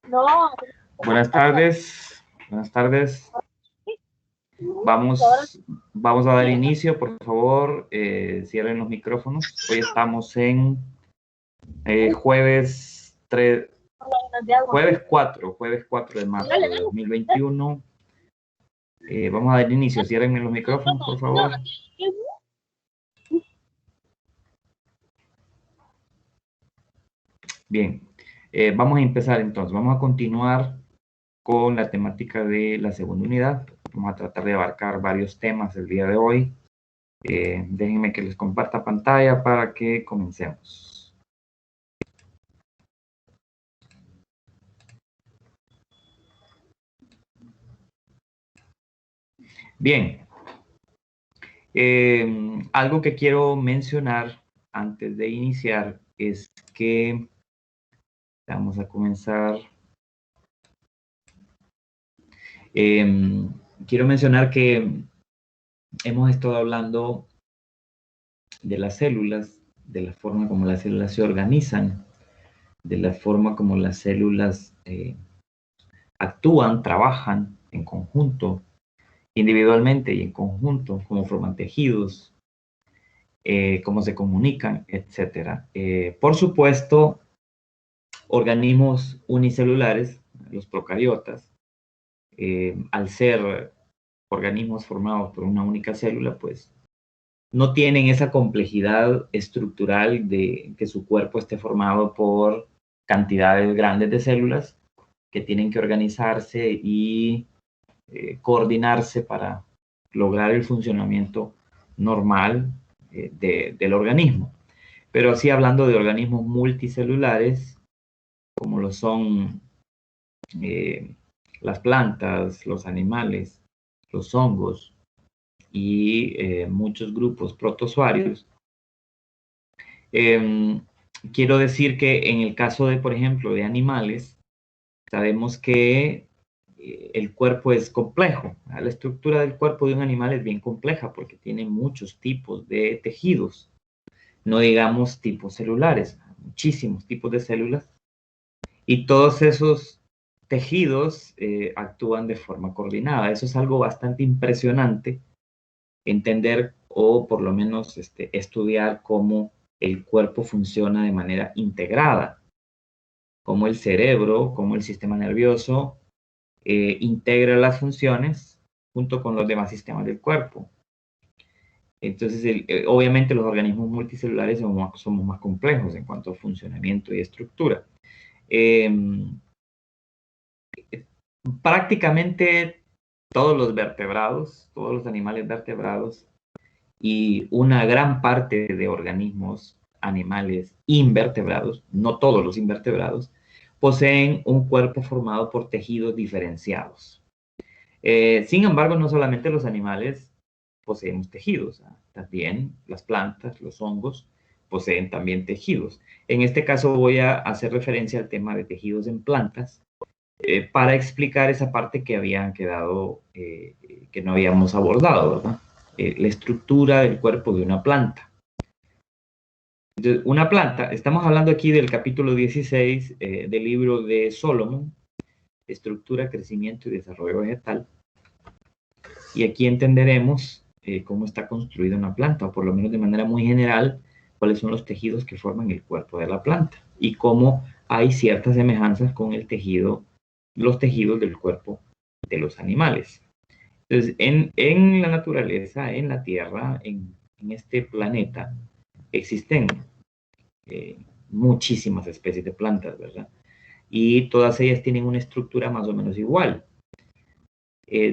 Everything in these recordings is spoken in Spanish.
No. Buenas tardes. Buenas tardes. Vamos a dar inicio, por favor. Cierren los micrófonos. Hoy estamos en jueves 4 de marzo de 2021. Vamos a dar inicio. Cierren los micrófonos, por favor. Bien, vamos a empezar entonces. Vamos a continuar con la temática de la segunda unidad. Vamos a tratar de abarcar varios temas el día de hoy. Déjenme que les comparta pantalla para que comencemos. Bien. Algo que quiero mencionar antes de iniciar es que vamos a comenzar. Quiero mencionar que hemos estado hablando de las células, de la forma como las células se organizan, de la forma como las células actúan, trabajan en conjunto, individualmente y en conjunto, cómo forman tejidos, cómo se comunican, etc. Por supuesto, organismos unicelulares, los procariotas, al ser organismos formados por una única célula, pues no tienen esa complejidad estructural de que su cuerpo esté formado por cantidades grandes de células que tienen que organizarse y coordinarse para lograr el funcionamiento normal del organismo. Pero así hablando de organismos multicelulares, como lo son las plantas, los animales, los hongos y muchos grupos protozoarios. Quiero decir que en el caso de, por ejemplo, de animales, sabemos que el cuerpo es complejo. La estructura del cuerpo de un animal es bien compleja porque tiene muchos tipos de tejidos. No digamos tipos celulares, muchísimos tipos de células. Y todos esos tejidos actúan de forma coordinada. Eso es algo bastante impresionante, entender o por lo menos estudiar cómo el cuerpo funciona de manera integrada, cómo el cerebro, cómo el sistema nervioso integra las funciones junto con los demás sistemas del cuerpo. Entonces, obviamente los organismos multicelulares somos más complejos en cuanto a funcionamiento y estructura. Prácticamente todos los vertebrados, todos los animales vertebrados y una gran parte de organismos animales invertebrados, no todos los invertebrados, poseen un cuerpo formado por tejidos diferenciados. Sin embargo, no solamente los animales poseen tejidos, también las plantas, los hongos, poseen también tejidos. En este caso voy a hacer referencia al tema de tejidos en plantas, para explicar esa parte que habían quedado, que no habíamos abordado, ¿verdad? La estructura del cuerpo de una planta. Entonces, una planta, estamos hablando aquí del capítulo 16 del libro de Solomon, Estructura, Crecimiento y Desarrollo Vegetal. Y aquí entenderemos cómo está construida una planta, o por lo menos de manera muy general, cuáles son los tejidos que forman el cuerpo de la planta y cómo hay ciertas semejanzas con el tejido, los tejidos del cuerpo de los animales. Entonces, en la naturaleza, en la Tierra, en este planeta, existen muchísimas especies de plantas, ¿verdad? Y todas ellas tienen una estructura más o menos igual.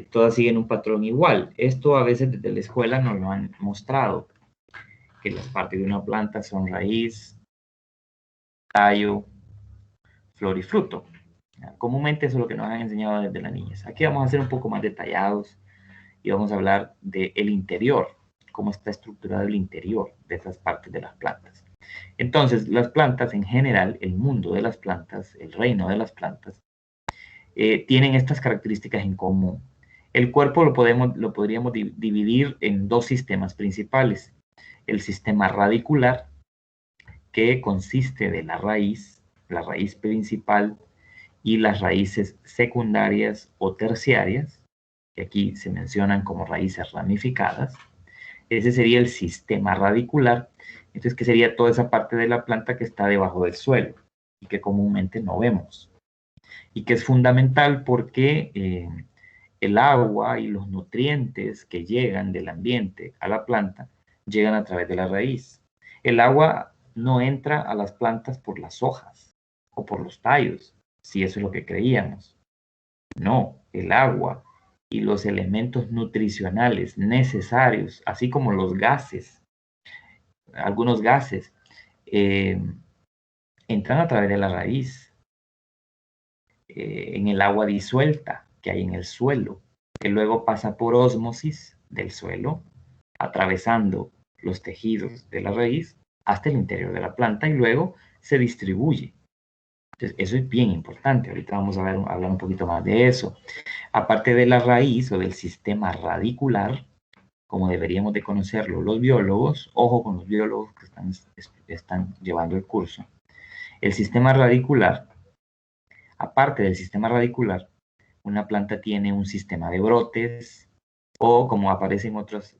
Todas siguen un patrón igual. Esto a veces desde la escuela nos lo han mostrado, que las partes de una planta son raíz, tallo, flor y fruto. Comúnmente eso es lo que nos han enseñado desde la niñez. Aquí vamos a ser un poco más detallados y vamos a hablar del interior, cómo está estructurado el interior de estas partes de las plantas. Entonces, las plantas en general, el mundo de las plantas, el reino de las plantas, tienen estas características en común. El cuerpo lo podríamos dividir en dos sistemas principales. El sistema radicular, que consiste de la raíz, la raíz principal y las raíces secundarias o terciarias, que aquí se mencionan como raíces ramificadas. Ese sería el sistema radicular. Entonces, que sería toda esa parte de la planta que está debajo del suelo y que comúnmente no vemos. Y que es fundamental porque el agua y los nutrientes que llegan del ambiente a la planta llegan a través de la raíz. El agua no entra a las plantas por las hojas o por los tallos, si eso es lo que creíamos. No, el agua y los elementos nutricionales necesarios, así como los gases, algunos gases, eh, entran a través de la raíz, en el agua disuelta que hay en el suelo, que luego pasa por ósmosis del suelo, atravesando los tejidos de la raíz hasta el interior de la planta y luego se distribuye. Entonces, eso es bien importante. Ahorita vamos a hablar un poquito más de eso. Aparte de la raíz o del sistema radicular, como deberíamos de conocerlo los biólogos, ojo con los biólogos que están llevando el curso, el sistema radicular, aparte del sistema radicular, una planta tiene un sistema de brotes o, como aparece en otros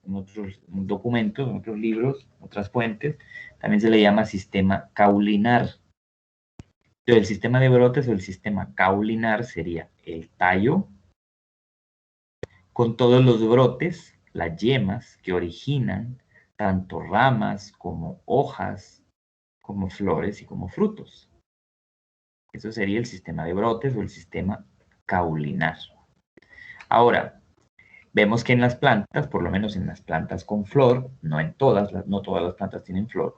documentos, en otros libros, otras fuentes, también se le llama sistema caulinar. Entonces, el sistema de brotes o el sistema caulinar sería el tallo con todos los brotes, las yemas que originan tanto ramas como hojas, como flores y como frutos. Eso sería el sistema de brotes o el sistema caulinar. Ahora, vemos que en las plantas, por lo menos en las plantas con flor, no todas las plantas tienen flor.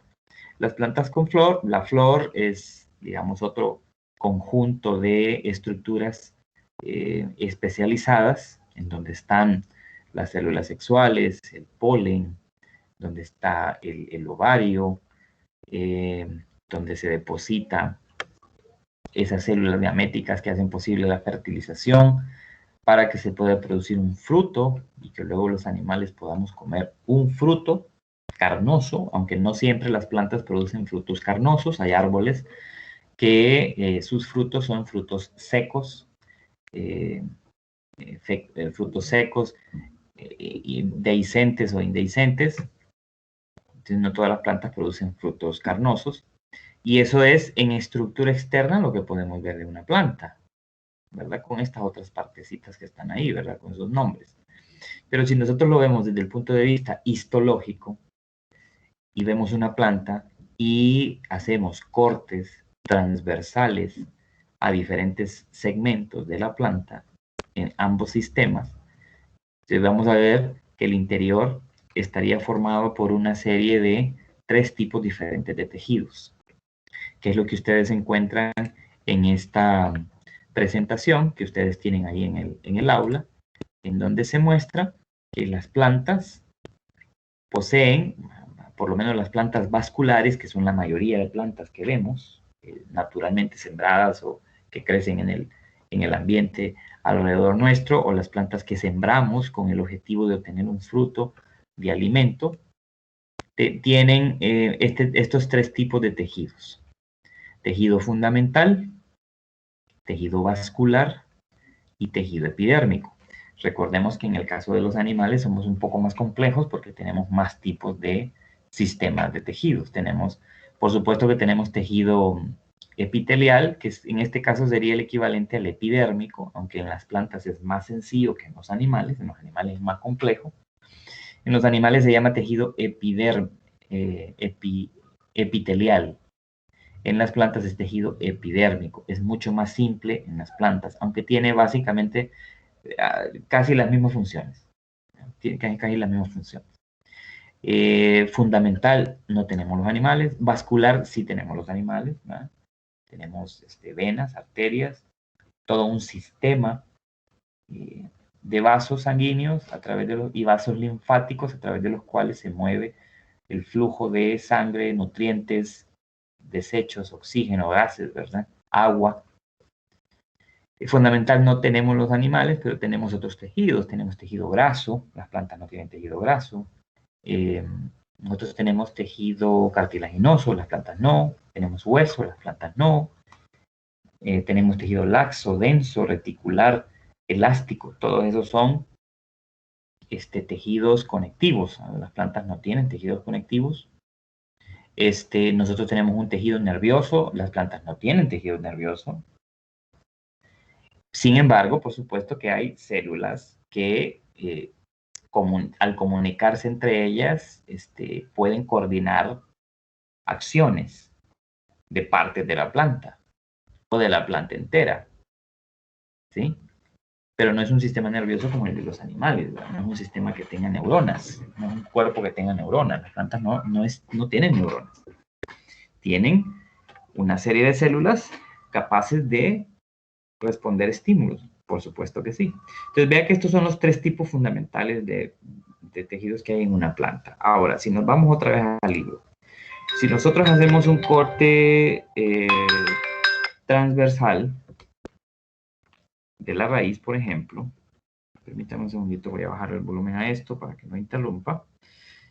Las plantas con flor, la flor es, digamos, otro conjunto de estructuras especializadas en donde están las células sexuales, el polen, donde está el ovario, donde se deposita esas células gaméticas que hacen posible la fertilización para que se pueda producir un fruto y que luego los animales podamos comer un fruto carnoso, aunque no siempre las plantas producen frutos carnosos. Hay árboles que sus frutos son frutos secos, frutos secos, dehiscentes o indehiscentes. Entonces, no todas las plantas producen frutos carnosos. Y eso es en estructura externa lo que podemos ver de una planta, ¿verdad? Con estas otras partecitas que están ahí, ¿verdad? Con esos nombres. Pero si nosotros lo vemos desde el punto de vista histológico y vemos una planta y hacemos cortes transversales a diferentes segmentos de la planta en ambos sistemas, entonces vamos a ver que el interior estaría formado por una serie de 3 tipos diferentes de tejidos, que es lo que ustedes encuentran en esta presentación que ustedes tienen ahí en el aula, en donde se muestra que las plantas poseen, por lo menos las plantas vasculares, que son la mayoría de plantas que vemos, naturalmente sembradas o que crecen en el ambiente alrededor nuestro, o las plantas que sembramos con el objetivo de obtener un fruto de alimento, tienen estos 3 tipos de tejidos. Tejido fundamental, tejido vascular y tejido epidérmico. Recordemos que en el caso de los animales somos un poco más complejos porque tenemos más tipos de sistemas de tejidos. Tenemos, por supuesto que tenemos tejido epitelial, que en este caso sería el equivalente al epidérmico, aunque en las plantas es más sencillo que en los animales es más complejo. En los animales se llama tejido epitelial. En las plantas es tejido epidérmico. Es mucho más simple en las plantas, aunque tiene básicamente casi las mismas funciones. Tiene casi las mismas funciones. Fundamental no tenemos los animales. Vascular sí tenemos los animales. ¿verdad? Tenemos venas, arterias, todo un sistema de vasos sanguíneos y vasos linfáticos a través de los cuales se mueve el flujo de sangre, nutrientes, desechos, oxígeno, gases, ¿verdad? Agua. Fundamental no tenemos los animales, pero tenemos otros tejidos. Tenemos tejido graso, las plantas no tienen tejido graso. Nosotros tenemos tejido cartilaginoso, las plantas no. Tenemos hueso, las plantas no. tenemos tejido laxo, denso, reticular, elástico. Todos esos son tejidos conectivos. Las plantas no tienen tejidos conectivos. Nosotros tenemos un tejido nervioso, las plantas no tienen tejido nervioso. Sin embargo, por supuesto que hay células que al comunicarse entre ellas pueden coordinar acciones de partes de la planta o de la planta entera, ¿sí? Pero no es un sistema nervioso como el de los animales, ¿verdad? No es un sistema que tenga neuronas, no es un cuerpo que tenga neuronas. Las plantas no tienen neuronas. Tienen una serie de células capaces de responder estímulos, por supuesto que sí. Entonces vea que estos son los tres tipos fundamentales de tejidos que hay en una planta. Ahora, si nos vamos otra vez al libro, si nosotros hacemos un corte transversal de la raíz, por ejemplo, permítame un segundito, voy a bajar el volumen a esto para que no interrumpa.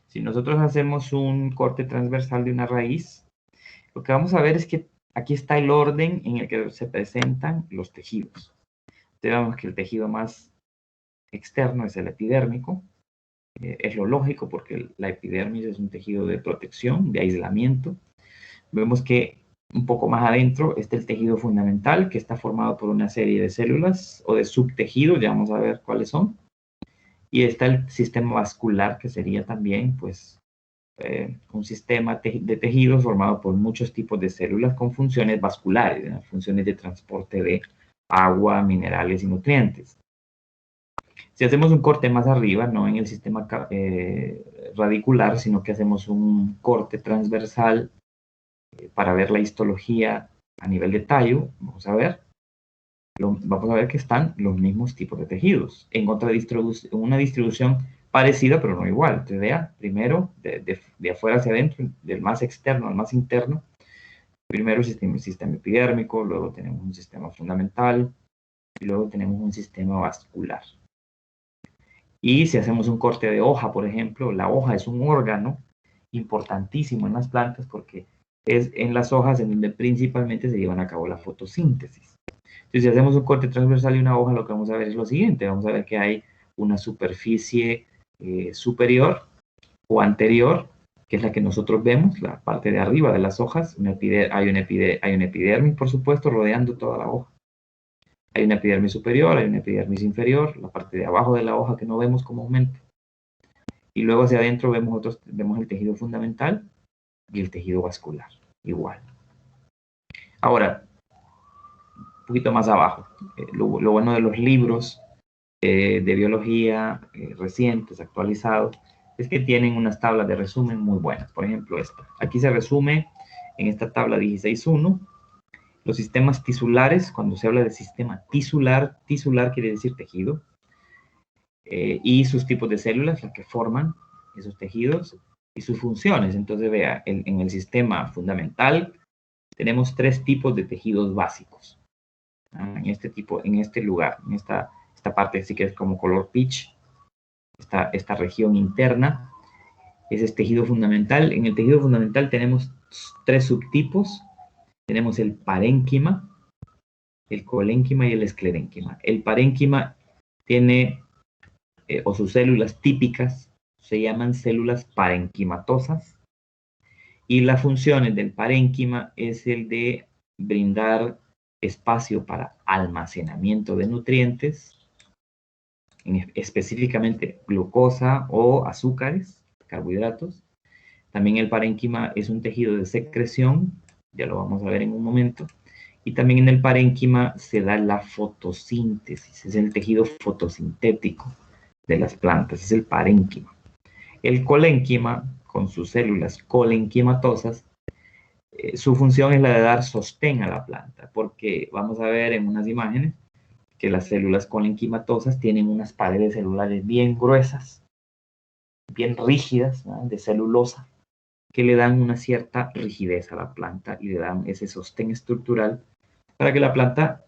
Si nosotros hacemos un corte transversal de una raíz, lo que vamos a ver es que aquí está el orden en el que se presentan los tejidos. Tenemos que el tejido más externo es el epidérmico. Es lo lógico porque la epidermis es un tejido de protección, de aislamiento. Vemos que un poco más adentro está el tejido fundamental, que está formado por una serie de células o de subtejidos, ya vamos a ver cuáles son. Y está el sistema vascular, que sería también pues, un sistema de tejidos formado por muchos tipos de células con funciones vasculares, funciones de transporte de agua, minerales y nutrientes. Si hacemos un corte más arriba, no en el sistema radicular, sino que hacemos un corte transversal para ver la histología a nivel de tallo, vamos a ver que están los mismos tipos de tejidos en una distribución parecida pero no igual. Entonces vea, primero de afuera hacia adentro, del más externo al más interno, primero el sistema epidérmico, luego tenemos un sistema fundamental y luego tenemos un sistema vascular. Y si hacemos un corte de hoja, por ejemplo, la hoja es un órgano importantísimo en las plantas porque es en las hojas en donde principalmente se llevan a cabo la fotosíntesis. Entonces, si hacemos un corte transversal de una hoja, lo que vamos a ver es lo siguiente. Vamos a ver que hay una superficie superior o anterior, que es la que nosotros vemos, la parte de arriba de las hojas. Hay una epidermis, por supuesto, rodeando toda la hoja. Hay una epidermis superior, hay una epidermis inferior, la parte de abajo de la hoja que no vemos comúnmente. Y luego hacia adentro vemos el tejido fundamental y el tejido vascular, igual. Ahora, un poquito más abajo, lo bueno de los libros de biología recientes, actualizados, es que tienen unas tablas de resumen muy buenas. Por ejemplo, esta. Aquí se resume en esta tabla 16.1 los sistemas tisulares. Cuando se habla de sistema tisular quiere decir tejido, y sus tipos de células, las que forman esos tejidos, y sus funciones. Entonces, vea, en el sistema fundamental tenemos tres tipos de tejidos básicos. En este lugar, en esta parte sí que es como color peach, esta región interna, ese es tejido fundamental. En el tejido fundamental tenemos tres subtipos. Tenemos el parénquima, el colénquima y el esclerénquima. El parénquima tiene, o sus células típicas, se llaman células parenquimatosas. Y las funciones del parénquima es el de brindar espacio para almacenamiento de nutrientes, específicamente glucosa o azúcares, carbohidratos. También el parénquima es un tejido de secreción, ya lo vamos a ver en un momento. Y también en el parénquima se da la fotosíntesis, es el tejido fotosintético de las plantas, es el parénquima. El colénquima, con sus células colenquimatosas, su función es la de dar sostén a la planta, porque vamos a ver en unas imágenes que las células colenquimatosas tienen unas paredes celulares bien gruesas, bien rígidas, ¿no?, de celulosa, que le dan una cierta rigidez a la planta y le dan ese sostén estructural para que la planta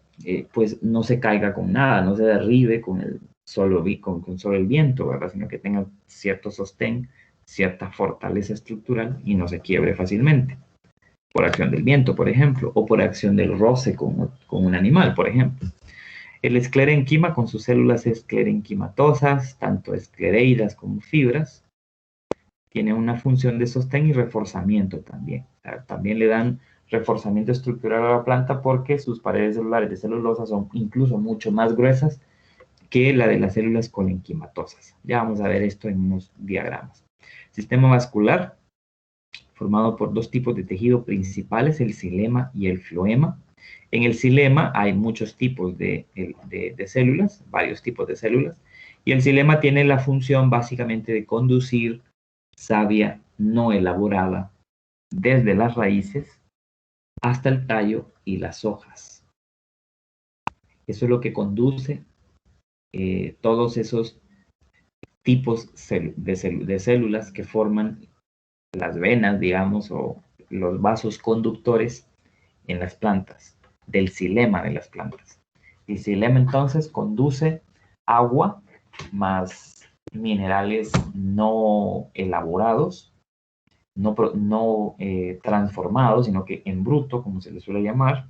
pues no se caiga con nada, no se derribe con solo el viento, ¿verdad?, sino que tenga cierto sostén, cierta fortaleza estructural y no se quiebre fácilmente. por acción del viento, por ejemplo, o por acción del roce con un animal, por ejemplo. El esclerénquima con sus células esclerenquimatosas, tanto esclereidas como fibras, tiene una función de sostén y reforzamiento también. O sea, también le dan reforzamiento estructural a la planta porque sus paredes celulares de celulosa son incluso mucho más gruesas que la de las células colenquimatosas. Ya vamos a ver esto en unos diagramas. Sistema vascular, formado por dos tipos de tejido principales, el xilema y el floema. En el xilema hay muchos tipos de células, varios tipos de células, y el xilema tiene la función básicamente de conducir savia no elaborada desde las raíces hasta el tallo y las hojas. Eso es lo que conduce todos esos tipos de células que forman las venas, digamos, o los vasos conductores en las plantas, del xilema de las plantas. El xilema entonces conduce agua más minerales no elaborados, no transformados, sino que en bruto, como se le suele llamar,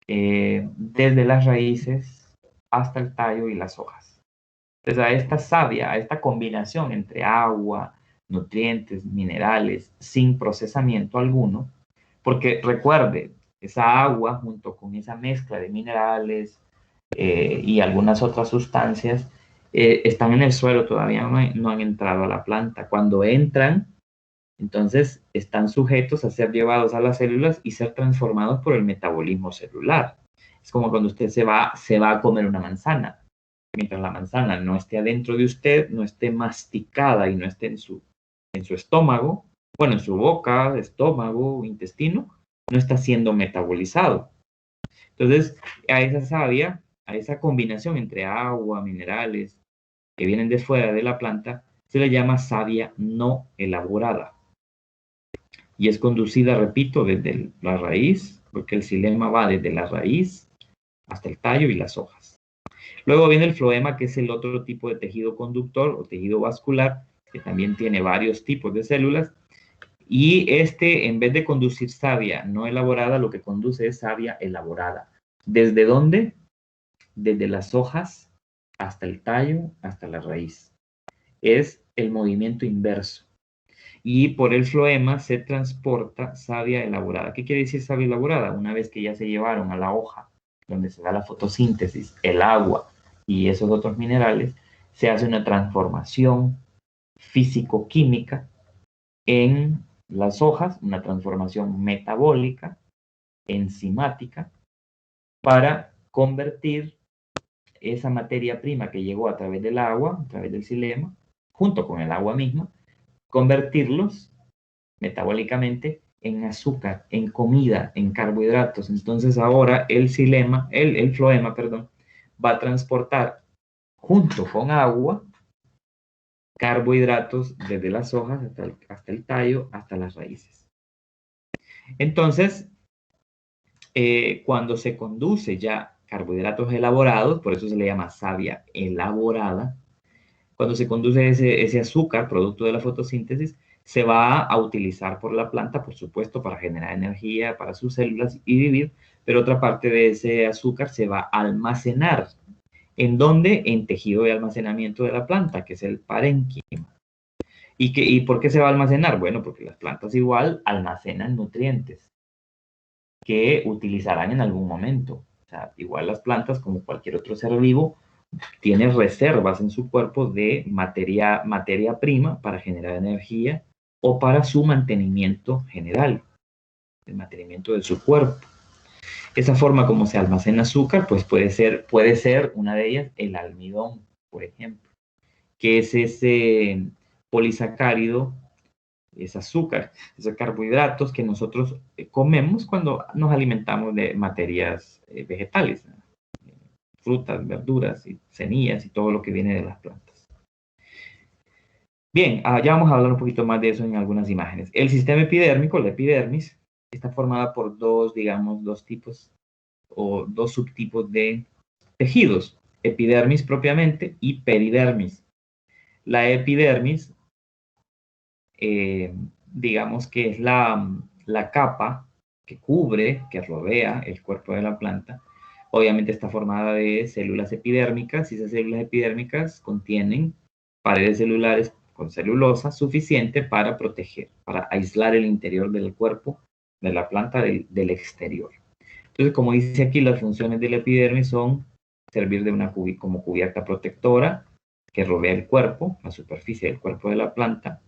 desde las raíces hasta el tallo y las hojas. Entonces, a esta savia, a esta combinación entre agua, nutrientes, minerales, sin procesamiento alguno, porque recuerde, esa agua junto con esa mezcla de minerales y algunas otras sustancias están en el suelo, todavía no han entrado a la planta. Cuando entran, entonces están sujetos a ser llevados a las células y ser transformados por el metabolismo celular. Es como cuando usted se va a comer una manzana. Mientras la manzana no esté adentro de usted, no esté masticada y no esté en su estómago, bueno, en su boca, estómago, intestino, no está siendo metabolizado. Entonces, a esa savia, a esa combinación entre agua, minerales que vienen de fuera de la planta, se le llama savia no elaborada. Y es conducida, repito, desde la raíz, porque el xilema va desde la raíz hasta el tallo y las hojas. Luego viene el floema, que es el otro tipo de tejido conductor o tejido vascular, que también tiene varios tipos de células. Y este, en vez de conducir savia no elaborada, lo que conduce es savia elaborada. ¿Desde dónde? Desde las hojas hasta el tallo, hasta la raíz. Es el movimiento inverso. Y por el floema se transporta savia elaborada. ¿Qué quiere decir savia elaborada? Una vez que ya se llevaron a la hoja, donde se da la fotosíntesis, el agua y esos otros minerales, se hace una transformación físico-química en las hojas, una transformación metabólica, enzimática, para convertir esa materia prima que llegó a través del agua, a través del xilema, junto con el agua misma, convertirlos metabólicamente en azúcar, en comida, en carbohidratos. Entonces ahora el floema, perdón, va a transportar junto con agua carbohidratos desde las hojas hasta el tallo, hasta las raíces. Entonces, cuando se conduce ya carbohidratos elaborados, por eso se le llama savia elaborada, cuando se conduce ese azúcar, producto de la fotosíntesis, se va a utilizar por la planta, por supuesto, para generar energía para sus células y vivir, pero otra parte de ese azúcar se va a almacenar. ¿En dónde? En tejido de almacenamiento de la planta, que es el parénquima. ¿Y por qué se va a almacenar? Bueno, porque las plantas igual almacenan nutrientes que utilizarán en algún momento. O sea, igual las plantas, como cualquier otro ser vivo, tiene reservas en su cuerpo de materia prima para generar energía o para su mantenimiento general, el mantenimiento de su cuerpo. Esa forma como se almacena azúcar, pues puede ser una de ellas el almidón, por ejemplo, que es ese polisacárido, es azúcar, esos carbohidratos que nosotros comemos cuando nos alimentamos de materias vegetales, frutas, verduras y semillas y todo lo que viene de las plantas. Bien, ya vamos a hablar un poquito más de eso en algunas imágenes. El sistema epidérmico, la epidermis, está formada por dos tipos o dos subtipos de tejidos, epidermis propiamente y peridermis. La epidermis, digamos que es la capa que cubre, que rodea el cuerpo de la planta, obviamente está formada de células epidérmicas, y esas células epidérmicas contienen paredes celulares con celulosa suficiente para proteger, para aislar el interior del cuerpo de la planta del exterior. Entonces, como dice aquí, las funciones de la epidermis son servir como cubierta protectora que rodea el cuerpo, la superficie del cuerpo de la planta.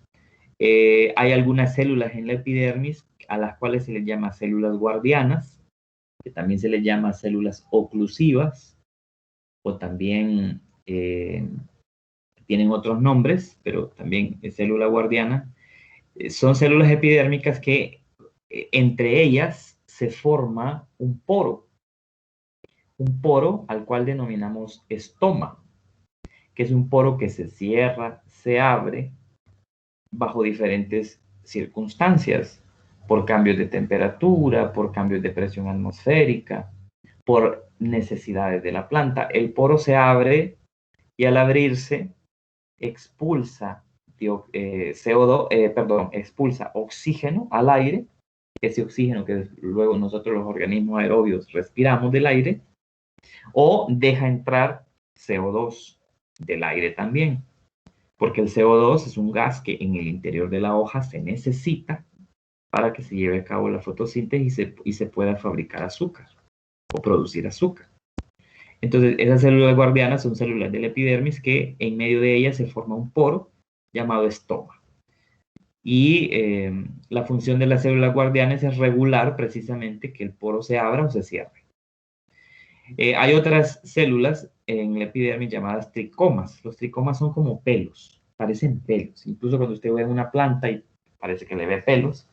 Hay algunas células en la epidermis a las cuales se les llama células guardianas, que también se les llama células oclusivas, o también tienen otros nombres, pero también es célula guardiana. Son células epidérmicas que entre ellas se forma un poro al cual denominamos estoma, que es un poro que se cierra, se abre bajo diferentes circunstancias, por cambios de temperatura, por cambios de presión atmosférica, por necesidades de la planta. El poro se abre y al abrirse expulsa expulsa oxígeno al aire, ese oxígeno que luego nosotros los organismos aerobios respiramos del aire, o deja entrar CO2 del aire también, porque el CO2 es un gas que en el interior de la hoja se necesita para que se lleve a cabo la fotosíntesis y se pueda fabricar azúcar o producir azúcar. Entonces, esas células guardianas son células del epidermis que en medio de ellas se forma un poro llamado estoma. Y la función de las células guardianas es regular precisamente que el poro se abra o se cierre. Hay otras células en la epidermis llamadas tricomas. Los tricomas son como pelos, parecen pelos. Incluso cuando usted ve una planta y parece que le ve pelos,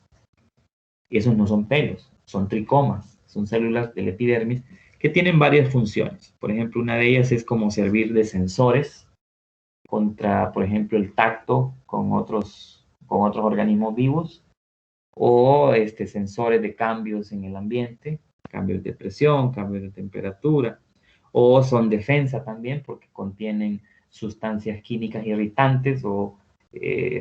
y esos no son pelos, son tricomas, son células del epidermis que tienen varias funciones. Por ejemplo, una de ellas es como servir de sensores contra, por ejemplo, el tacto con otros organismos vivos, o sensores de cambios en el ambiente, cambios de presión, cambios de temperatura, o son defensa también porque contienen sustancias químicas irritantes o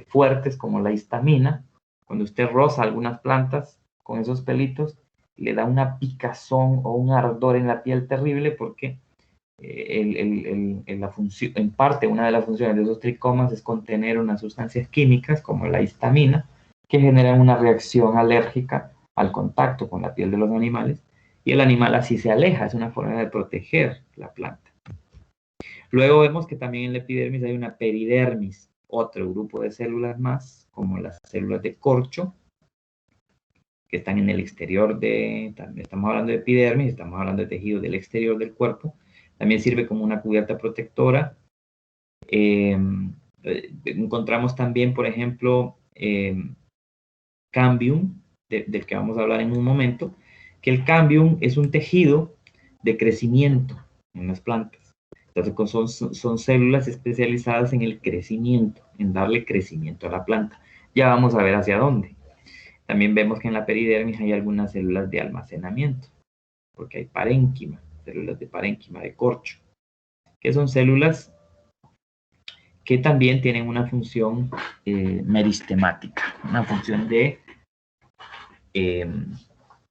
fuertes como la histamina. Cuando usted roza algunas plantas con esos pelitos, le da una picazón o un ardor en la piel terrible porque en parte una de las funciones de esos tricomas es contener unas sustancias químicas como la histamina que generan una reacción alérgica al contacto con la piel de los animales, y el animal así se aleja. Es una forma de proteger la planta. Luego vemos que también en la epidermis hay una peridermis, otro grupo de células más, como las células de corcho, que están en el exterior estamos hablando de epidermis, estamos hablando de tejido del exterior del cuerpo. También sirve como una cubierta protectora. Encontramos también, por ejemplo, cambium, del que vamos a hablar en un momento, que el cambium es un tejido de crecimiento en las plantas. Entonces son células especializadas en el crecimiento, en darle crecimiento a la planta. Ya vamos a ver hacia dónde. También vemos que en la peridermis hay algunas células de almacenamiento, porque hay parénquima, células de parénquima, de corcho, que son células que también tienen una función meristemática, una función de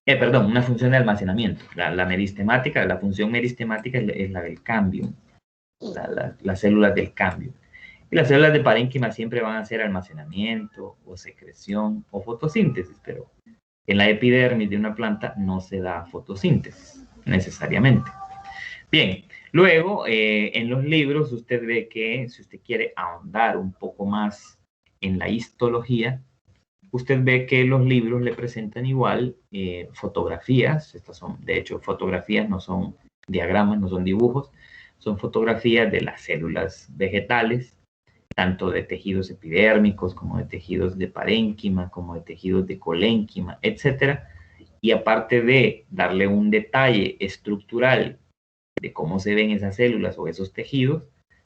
una función de almacenamiento. La meristemática, la función meristemática es la del cambio, las células del cambio. Y las células de parénquima siempre van a hacer almacenamiento o secreción o fotosíntesis, pero en la epidermis de una planta no se da fotosíntesis necesariamente. Bien, luego en los libros usted ve que si usted quiere ahondar un poco más en la histología, usted ve que los libros le presentan igual fotografías. Estas son, de hecho, fotografías, no son diagramas, no son dibujos, son fotografías de las células vegetales, tanto de tejidos epidérmicos como de tejidos de parénquima, como de tejidos de colénquima, etc. Y aparte de darle un detalle estructural de cómo se ven esas células o esos tejidos,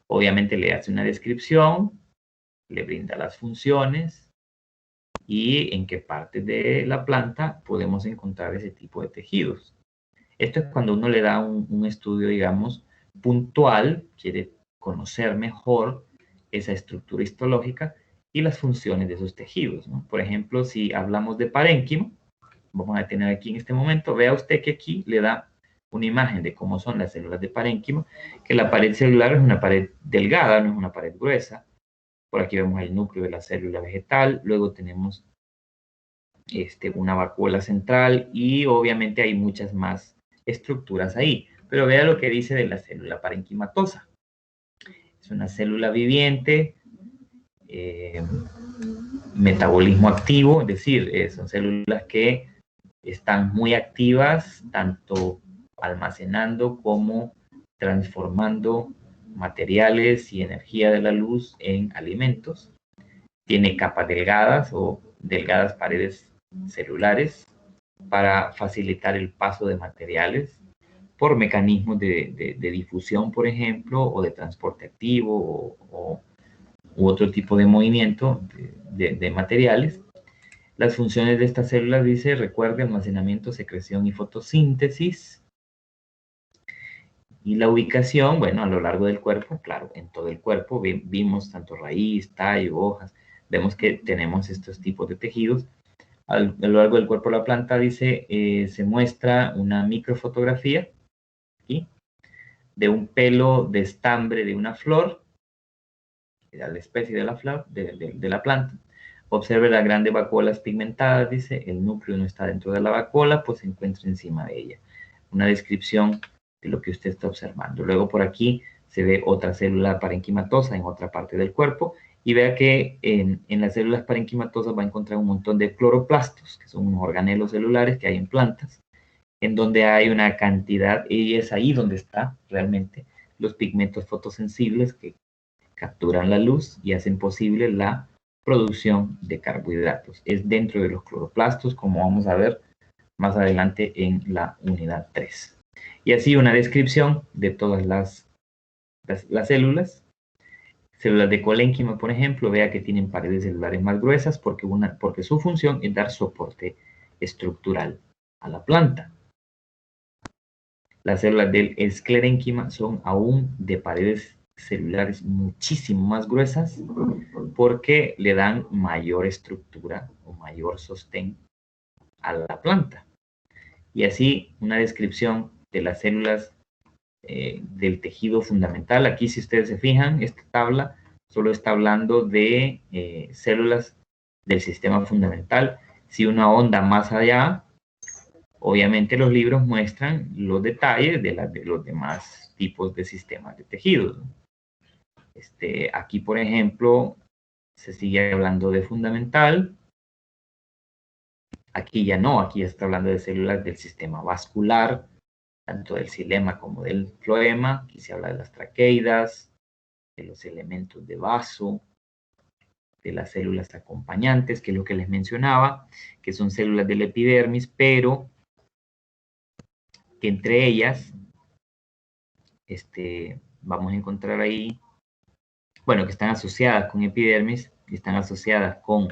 obviamente le hace una descripción, le brinda las funciones y en qué parte de la planta podemos encontrar ese tipo de tejidos. Esto es cuando uno le da un estudio, digamos, puntual, quiere conocer mejor esa estructura histológica y las funciones de esos tejidos, ¿no? Por ejemplo, si hablamos de parénquima, vamos a tener aquí en este momento. Vea usted que aquí le da una imagen de cómo son las células de parénquima, que la pared celular es una pared delgada, no es una pared gruesa. Por aquí vemos el núcleo de la célula vegetal, luego tenemos una vacuola central y obviamente hay muchas más estructuras ahí. Pero vea lo que dice de la célula parenquimatosa. Es una célula viviente, metabolismo activo, es decir, son células que están muy activas, tanto almacenando como transformando materiales y energía de la luz en alimentos. Tiene capas delgadas o delgadas paredes celulares para facilitar el paso de materiales por mecanismos de difusión, por ejemplo, o de transporte activo u otro tipo de movimiento de materiales. Las funciones de estas células, dice, recuerde, almacenamiento, secreción y fotosíntesis. Y la ubicación, bueno, a lo largo del cuerpo, claro, en todo el cuerpo vimos tanto raíz, tallo, hojas, vemos que tenemos estos tipos de tejidos. A lo largo del cuerpo de la planta, dice, se muestra una microfotografía, ¿sí?, de un pelo de estambre de una flor, de la especie de la flor, de la planta. Observe las grandes vacuolas pigmentadas, dice, el núcleo no está dentro de la vacuola, pues se encuentra encima de ella. Una descripción de lo que usted está observando. Luego por aquí se ve otra célula parenquimatosa en otra parte del cuerpo, y vea que en las células parenquimatosas va a encontrar un montón de cloroplastos, que son unos organelos celulares que hay en plantas, en donde hay una cantidad, y es ahí donde está realmente los pigmentos fotosensibles que capturan la luz y hacen posible la producción de carbohidratos. Es dentro de los cloroplastos, como vamos a ver más adelante en la unidad 3. Y así una descripción de todas las células. Células de colénquima, por ejemplo, vea que tienen paredes celulares más gruesas porque su función es dar soporte estructural a la planta. Las células del esclerénquima son aún de paredes celulares muchísimo más gruesas porque le dan mayor estructura o mayor sostén a la planta. Y así una descripción de las células del tejido fundamental. Aquí, si ustedes se fijan, esta tabla solo está hablando de células del sistema fundamental. Si uno ahonda más allá, obviamente los libros muestran los detalles de los demás tipos de sistemas de tejidos. Aquí, por ejemplo, se sigue hablando de fundamental. Aquí ya no, aquí está hablando de células del sistema vascular, tanto del xilema como del floema. Aquí se habla de las traqueidas, de los elementos de vaso, de las células acompañantes, que es lo que les mencionaba, que son células del epidermis, pero que entre ellas vamos a encontrar ahí, bueno, que están asociadas con epidermis y están asociadas con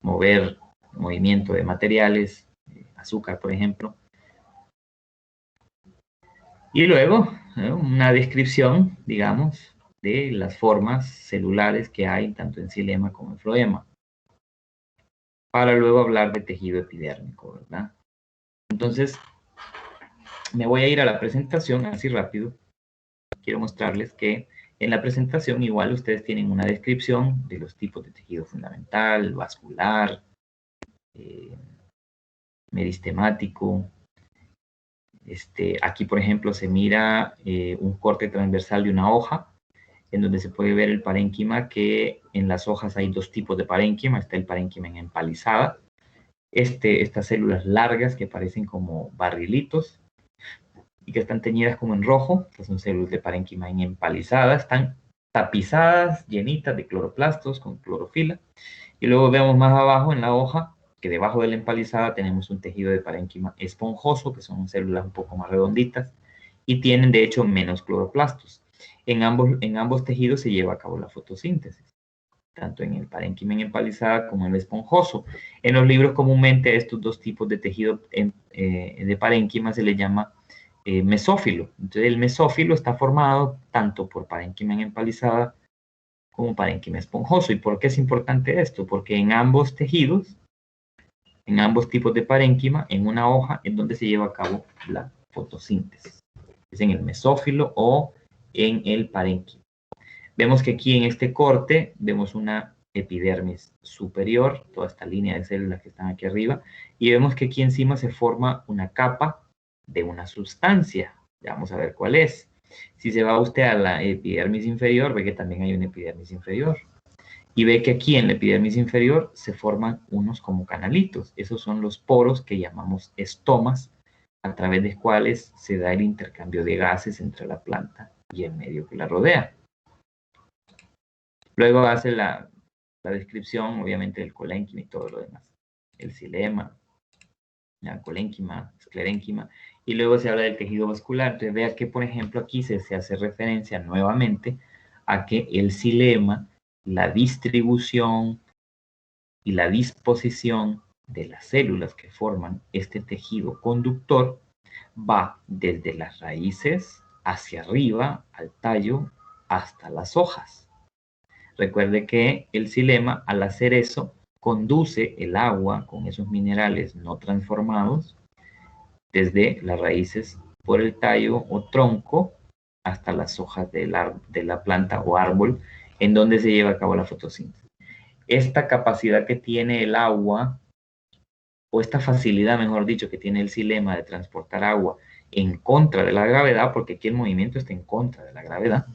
movimiento de materiales, azúcar, por ejemplo. Y luego, una descripción, digamos, de las formas celulares que hay tanto en xilema como en floema, para luego hablar de tejido epidérmico, ¿verdad? Entonces, me voy a ir a la presentación así rápido. Quiero mostrarles que en la presentación igual ustedes tienen una descripción de los tipos de tejido fundamental, vascular, meristemático. Aquí, por ejemplo, se mira un corte transversal de una hoja, en donde se puede ver el parénquima, que en las hojas hay dos tipos de parénquima. Está el parénquima en empalizada. Estas células largas que parecen como barrilitos y que están teñidas como en rojo, que son células de parénquima en empalizada, están tapizadas, llenitas de cloroplastos con clorofila. Y luego vemos más abajo en la hoja que debajo de la empalizada tenemos un tejido de parénquima esponjoso, que son células un poco más redonditas y tienen de hecho menos cloroplastos. En ambos tejidos se lleva a cabo la fotosíntesis, tanto en el parénquima en empalizada como en el esponjoso. En los libros comúnmente a estos dos tipos de tejido de parénquima se le llama mesófilo. Entonces el mesófilo está formado tanto por parénquima en empalizada como parénquima esponjoso. ¿Y por qué es importante esto? Porque en ambos tejidos en ambos tipos de parénquima, en una hoja en donde se lleva a cabo la fotosíntesis. Es en el mesófilo o en el parénquima. Vemos que aquí en este corte vemos una epidermis superior, toda esta línea de células que están aquí arriba, y vemos que aquí encima se forma una capa de una sustancia. Ya vamos a ver cuál es. Si se va usted a la epidermis inferior, ve que también hay una epidermis inferior. Y ve que aquí en la epidermis inferior se forman unos como canalitos. Esos son los poros que llamamos estomas, a través de los cuales se da el intercambio de gases entre la planta y el medio que la rodea. Luego hace la descripción, obviamente, del colénquima y todo lo demás. El xilema, la colénquima, esclerénquima, y luego se habla del tejido vascular. Entonces vea que, por ejemplo, aquí se hace referencia nuevamente a que el xilema, la distribución y la disposición de las células que forman este tejido conductor va desde las raíces hacia arriba al tallo hasta las hojas. Recuerde que el xilema, al hacer eso, conduce el agua con esos minerales no transformados desde las raíces por el tallo o tronco hasta las hojas de la planta o árbol en donde se lleva a cabo la fotosíntesis. Esta capacidad que tiene el agua, o esta facilidad, mejor dicho, que tiene el xilema de transportar agua en contra de la gravedad, porque aquí el movimiento está en contra de la gravedad,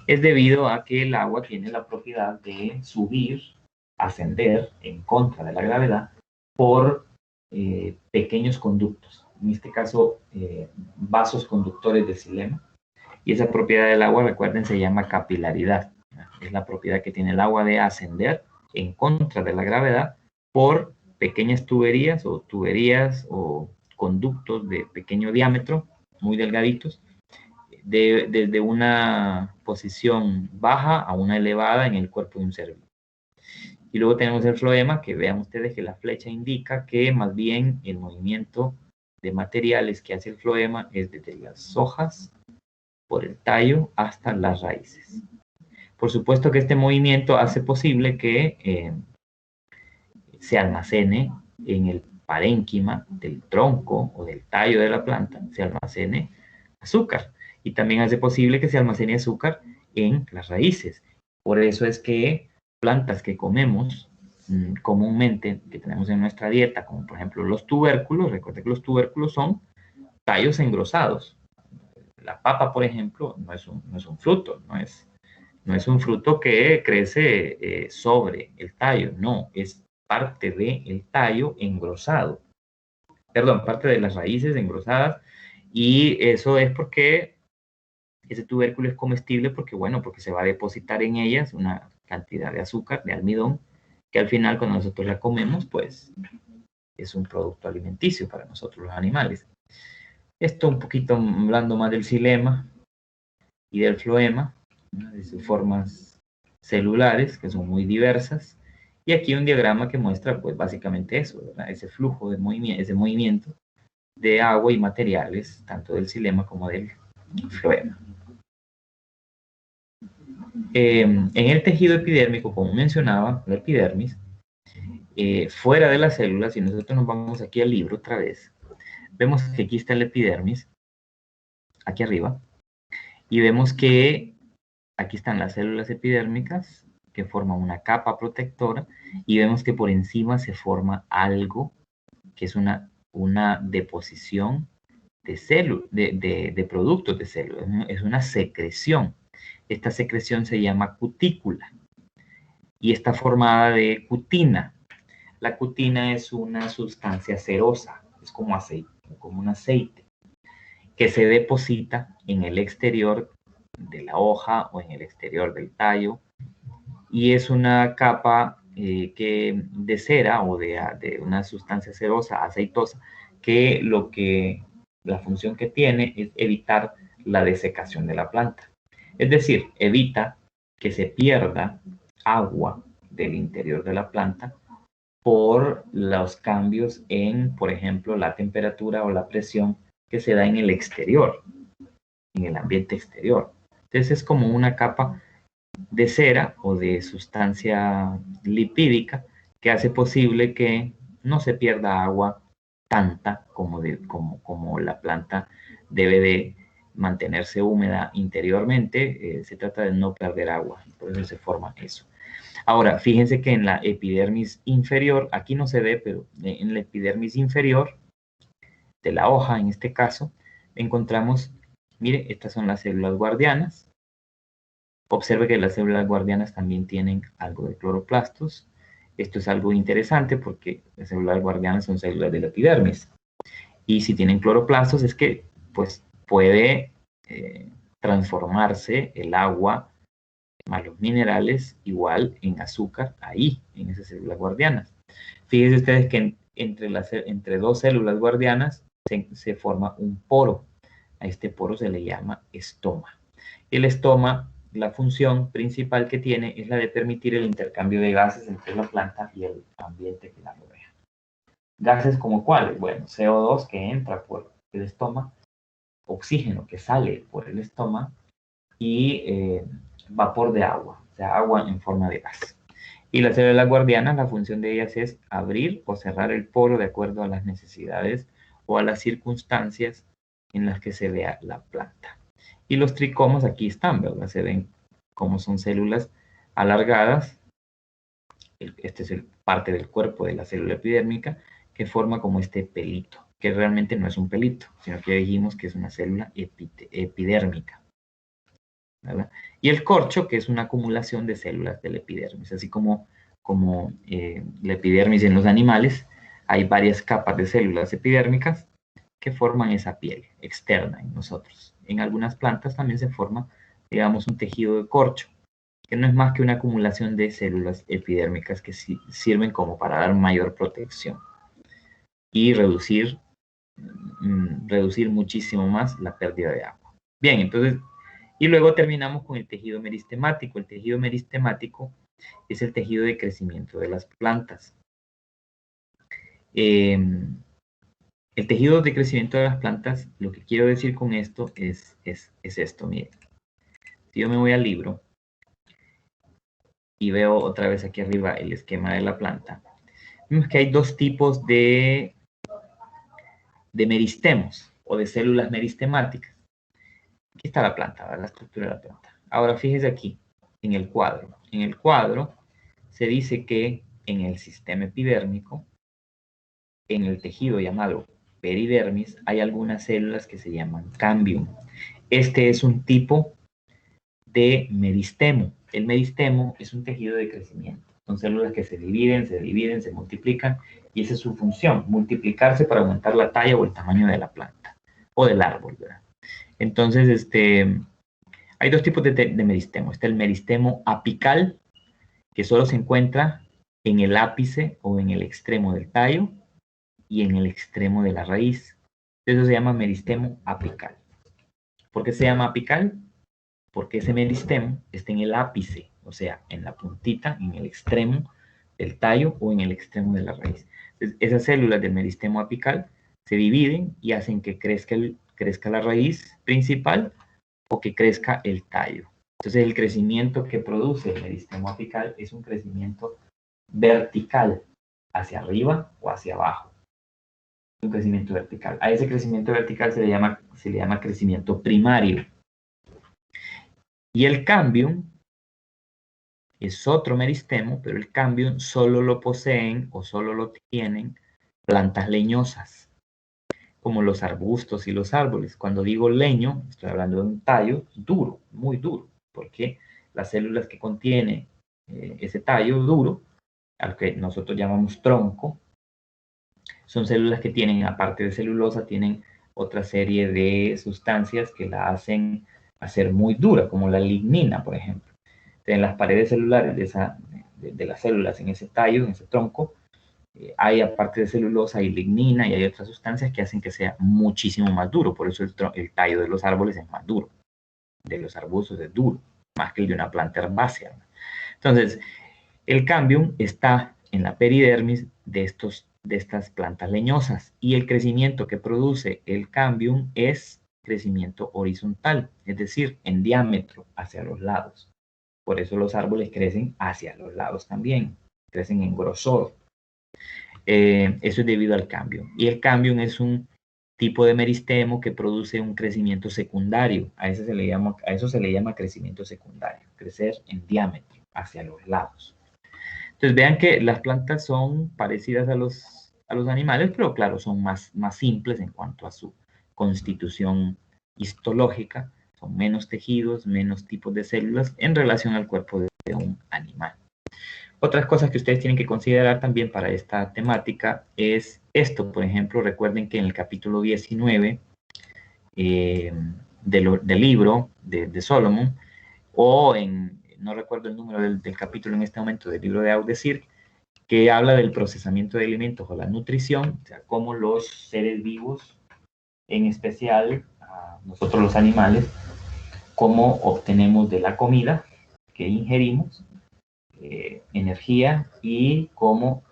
es debido a que el agua tiene la propiedad de subir, ascender en contra de la gravedad por pequeños conductos, en este caso vasos conductores de xilema. Y esa propiedad del agua, recuerden, se llama capilaridad. Es la propiedad que tiene el agua de ascender en contra de la gravedad por pequeñas tuberías o conductos de pequeño diámetro, muy delgaditos, desde una posición baja a una elevada en el cuerpo de un ser vivo. Y luego tenemos el floema, que vean ustedes que la flecha indica que más bien el movimiento de materiales que hace el floema es desde las hojas, por el tallo, hasta las raíces. Por supuesto que este movimiento hace posible que se almacene en el parénquima del tronco o del tallo de la planta, se almacene azúcar. Y también hace posible que se almacene azúcar en las raíces. Por eso es que plantas que comemos comúnmente, que tenemos en nuestra dieta, como por ejemplo los tubérculos, recuerden que los tubérculos son tallos engrosados. La papa, por ejemplo, no es un fruto, no es un fruto que crece sobre el tallo, no, es parte del tallo engrosado. Perdón, parte de las raíces engrosadas, y eso es porque ese tubérculo es comestible porque, bueno, porque se va a depositar en ellas una cantidad de azúcar, de almidón, que al final cuando nosotros la comemos, pues es un producto alimenticio para nosotros los animales. Esto un poquito hablando más del xilema y del floema, ¿no? De sus formas celulares, que son muy diversas. Y aquí un diagrama que muestra, pues básicamente eso, ¿verdad? Ese flujo de movimiento, ese movimiento de agua y materiales, tanto del xilema como del floema. En el tejido epidérmico, como mencionaba, la epidermis, fuera de las células, si nosotros nos vamos aquí al libro otra vez, vemos que aquí está la epidermis, aquí arriba, y vemos que aquí están las células epidérmicas que forman una capa protectora, y vemos que por encima se forma algo que es una deposición de productos de células, es una secreción. Esta secreción se llama cutícula y está formada de cutina. La cutina es una sustancia cerosa, es como aceite, como un aceite, que se deposita en el exterior de la hoja o en el exterior del tallo, y es una capa de cera o de una sustancia cerosa, aceitosa, que la función que tiene es evitar la desecación de la planta. Es decir, evita que se pierda agua del interior de la planta por los cambios en, por ejemplo, la temperatura o la presión que se da en el exterior, en el ambiente exterior. Entonces es como una capa de cera o de sustancia lipídica que hace posible que no se pierda agua tanta como la planta debe de mantenerse húmeda interiormente. Se trata de no perder agua, por eso se forma eso. Ahora, fíjense que en la epidermis inferior, aquí no se ve, pero en la epidermis inferior de la hoja, en este caso, encontramos, mire, estas son las células guardianas. Observe que las células guardianas también tienen algo de cloroplastos. Esto es algo interesante porque las células guardianas son células de la epidermis. Y si tienen cloroplastos es que pues, puede transformarse el agua más los minerales igual en azúcar ahí, en esas células guardianas. Fíjense ustedes que entre dos células guardianas se forma un poro. A este poro se le llama estoma. El estoma, la función principal que tiene es la de permitir el intercambio de gases entre la planta y el ambiente que la rodea. ¿Gases como cuáles? Bueno, CO2 que entra por el estoma, oxígeno que sale por el estoma y vapor de agua, o sea, agua en forma de gas. Y las células guardianas, la función de ellas es abrir o cerrar el poro de acuerdo a las necesidades o a las circunstancias en las que se vea la planta. Y los tricomas aquí están, ¿verdad? Se ven como son células alargadas. Este es parte del cuerpo de la célula epidérmica que forma como este pelito, que realmente no es un pelito, sino que ya dijimos que es una célula epidérmica, ¿verdad? Y el corcho, que es una acumulación de células del epidermis, así como la epidermis en los animales, hay varias capas de células epidérmicas que forman esa piel externa en nosotros. En algunas plantas también se forma, digamos, un tejido de corcho, que no es más que una acumulación de células epidérmicas que sirven como para dar mayor protección y reducir muchísimo más la pérdida de agua. Bien, entonces, y luego terminamos con el tejido meristemático. El tejido meristemático es el tejido de crecimiento de las plantas. El tejido de crecimiento de las plantas, lo que quiero decir con esto es esto, miren. Si yo me voy al libro y veo otra vez aquí arriba el esquema de la planta, vemos que hay dos tipos de meristemos o de células meristemáticas. Aquí está la planta, ¿verdad? La estructura de la planta. Ahora fíjese aquí, en el cuadro. En el cuadro se dice que en el sistema epidérmico, en el tejido llamado peridermis, hay algunas células que se llaman cambium. Este es un tipo de meristemo. El meristemo es un tejido de crecimiento. Son células que se dividen, se multiplican, y esa es su función, multiplicarse para aumentar la talla o el tamaño de la planta o del árbol, ¿verdad? Entonces, hay dos tipos de meristemo. Está el meristemo apical, que solo se encuentra en el ápice o en el extremo del tallo y en el extremo de la raíz. Eso se llama meristemo apical. ¿Por qué se llama apical? Porque ese meristemo está en el ápice, o sea, en la puntita, en el extremo del tallo o en el extremo de la raíz. Entonces, esas células del meristemo apical se dividen y hacen que crezca la raíz principal o que crezca el tallo. Entonces, el crecimiento que produce el meristemo apical es un crecimiento vertical, hacia arriba o hacia abajo. Un crecimiento vertical. A ese crecimiento vertical se le llama crecimiento primario. Y el cambium es otro meristemo, pero el cambium solo lo poseen o solo lo tienen plantas leñosas, como los arbustos y los árboles. Cuando digo leño, estoy hablando de un tallo duro, muy duro, porque las células que contiene ese tallo duro, al que nosotros llamamos tronco, son células que tienen, aparte de celulosa, tienen otra serie de sustancias que la hacen hacer muy dura, como la lignina, por ejemplo. En las paredes celulares de las células, en ese tallo, en ese tronco, hay, aparte de celulosa, hay lignina y hay otras sustancias que hacen que sea muchísimo más duro. Por eso el tallo de los árboles es más duro, de los arbustos es duro, más que el de una planta herbácea. Entonces, el cambium está en la peridermis de estas plantas leñosas, y el crecimiento que produce el cambium es crecimiento horizontal, es decir, en diámetro hacia los lados. Por eso los árboles crecen hacia los lados también, crecen en grosor. Eso es debido al cambio. Y el cambio es un tipo de meristemo que produce un crecimiento secundario. A eso se le llama crecimiento secundario, crecer en diámetro hacia los lados. Entonces vean que las plantas son parecidas a los animales, pero claro, son más simples en cuanto a su constitución histológica. Son menos tejidos, menos tipos de células en relación al cuerpo de un animal. Otras cosas que ustedes tienen que considerar también para esta temática es esto. Por ejemplo, recuerden que en el capítulo 19 del libro de Solomon, o no recuerdo el número del capítulo en este momento del libro de Audecir, que habla del procesamiento de alimentos o la nutrición, o sea, cómo los seres vivos, en especial nosotros los animales, cómo obtenemos de la comida que ingerimos energía y cómo